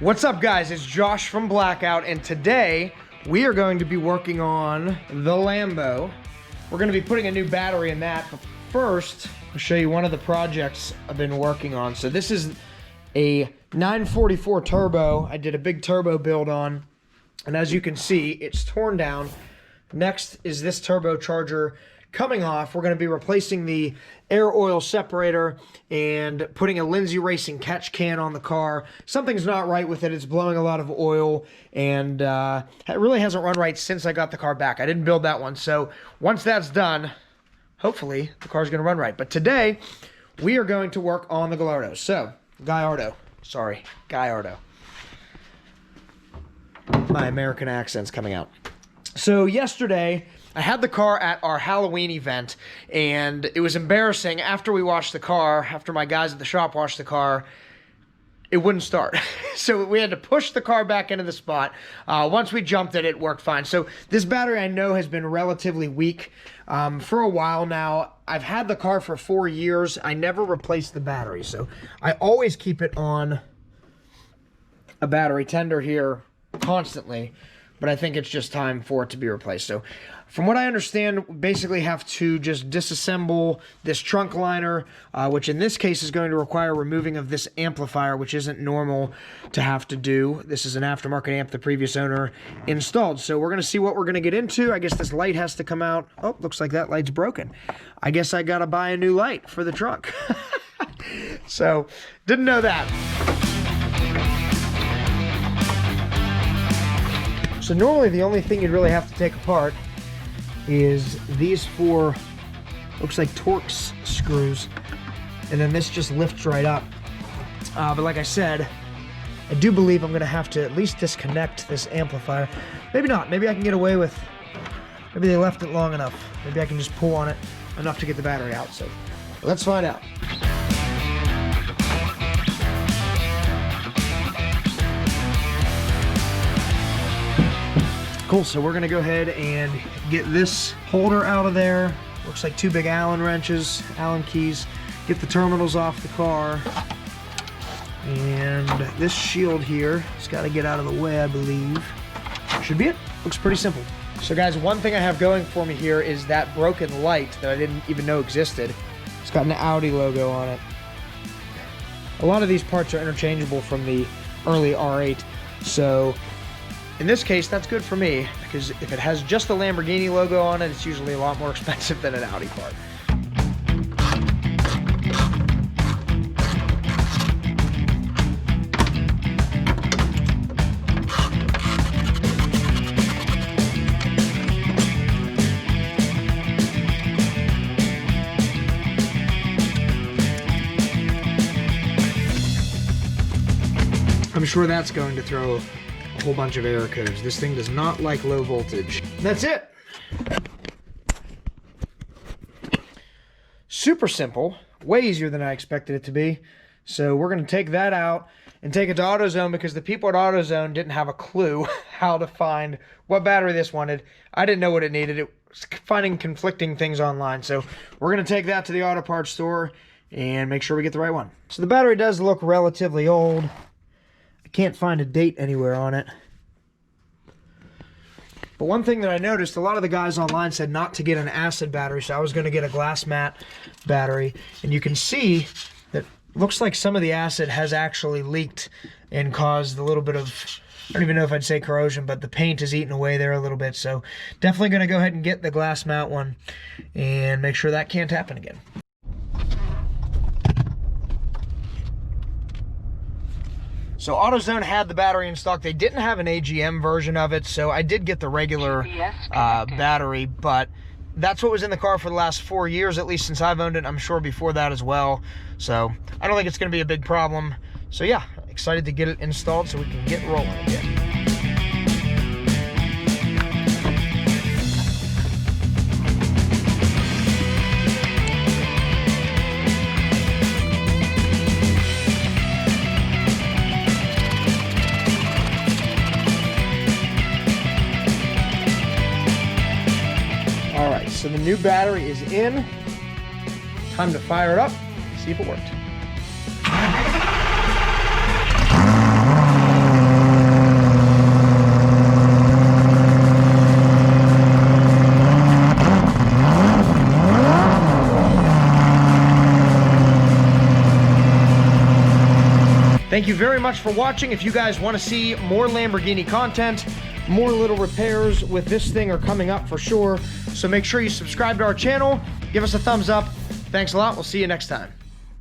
What's up, guys? It's Josh from Blackout, and today we are going to be working on the Lambo. We're going to be putting a new battery in that, but first I'll show you one of the projects I've been working on. So this is a 944 turbo. I did a big turbo build on, and as you can see, it's torn down. Next is this turbocharger coming off. We're going to be replacing the air oil separator and putting a Lindsay Racing catch can on the car. Something's not right with it. It's blowing a lot of oil, and it really hasn't run right since I got the car back. I didn't build that one, so once that's done, hopefully the car's going to run right. But today we are going to work on the Gallardo. So Gallardo, sorry, Gallardo. My American accent's coming out. So yesterday I had the car at our Halloween event, and it was embarrassing. After we washed the car, after my guys at the shop washed the car, it wouldn't start. So we had to push the car back into the spot. Once we jumped it, it worked fine. So this battery, I know, has been relatively weak for a while now. I've had the car for 4 years. I never replaced the battery, so I always keep it on a battery tender here constantly, but I think it's just time for it to be replaced. So from what I understand, we basically have to just disassemble this trunk liner, which in this case is going to require removing of this amplifier, which isn't normal to have to do. This is an aftermarket amp the previous owner installed. So we're going to see what we're going to get into. I guess this light has to come out. Oh, looks like that light's broken. I guess I got to buy a new light for the trunk. So, didn't know that. So normally the only thing you'd really have to take apart is these four, looks like Torx screws, and then this just lifts right up. But like I said, I do believe I'm going to have to at least disconnect this amplifier. Maybe not. Maybe I can get away with, maybe they left it long enough. Maybe I can just pull on it enough to get the battery out. So let's find out. Cool, so we're gonna go ahead and get this holder out of there. Looks like two big Allen wrenches, Allen keys. Get the terminals off the car. And this shield here has got to get out of the way, I believe. Should be it. Looks pretty simple. So guys, one thing I have going for me here is that broken light that I didn't even know existed. It's got an Audi logo on it. A lot of these parts are interchangeable from the early R8, so in this case, that's good for me, because if it has just the Lamborghini logo on it, it's usually a lot more expensive than an Audi part. I'm sure that's going to throw a whole bunch of error codes. This thing does not like low voltage. That's it. Super simple, way easier than I expected it to be. So we're going to take that out and take it to AutoZone, because the people at AutoZone didn't have a clue how to find what battery this wanted. I didn't know what it needed. It was finding conflicting things online. So we're going to take that to the auto parts store and make sure we get the right one. So the battery does look relatively old. Can't find a date anywhere on it. But one thing that I noticed, a lot of the guys online said not to get an acid battery, so I was going to get a glass mat battery. And you can see that looks like some of the acid has actually leaked and caused a little bit of, I don't even know if I'd say corrosion, but the paint is eating away there a little bit. So definitely going to go ahead and get the glass mat one and make sure that can't happen again. So AutoZone had the battery in stock. They didn't have an AGM version of it, so I did get the regular battery, but that's what was in the car for the last 4 years, at least since I've owned it. I'm sure before that as well. So I don't think it's going to be a big problem. So yeah, excited to get it installed so we can get rolling again. So the new battery is in. Time to fire it up, see if it worked. Thank you very much for watching. If you guys want to see more Lamborghini content, more little repairs with this thing are coming up for sure. So make sure you subscribe to our channel, give us a thumbs up. Thanks a lot. We'll see you next time.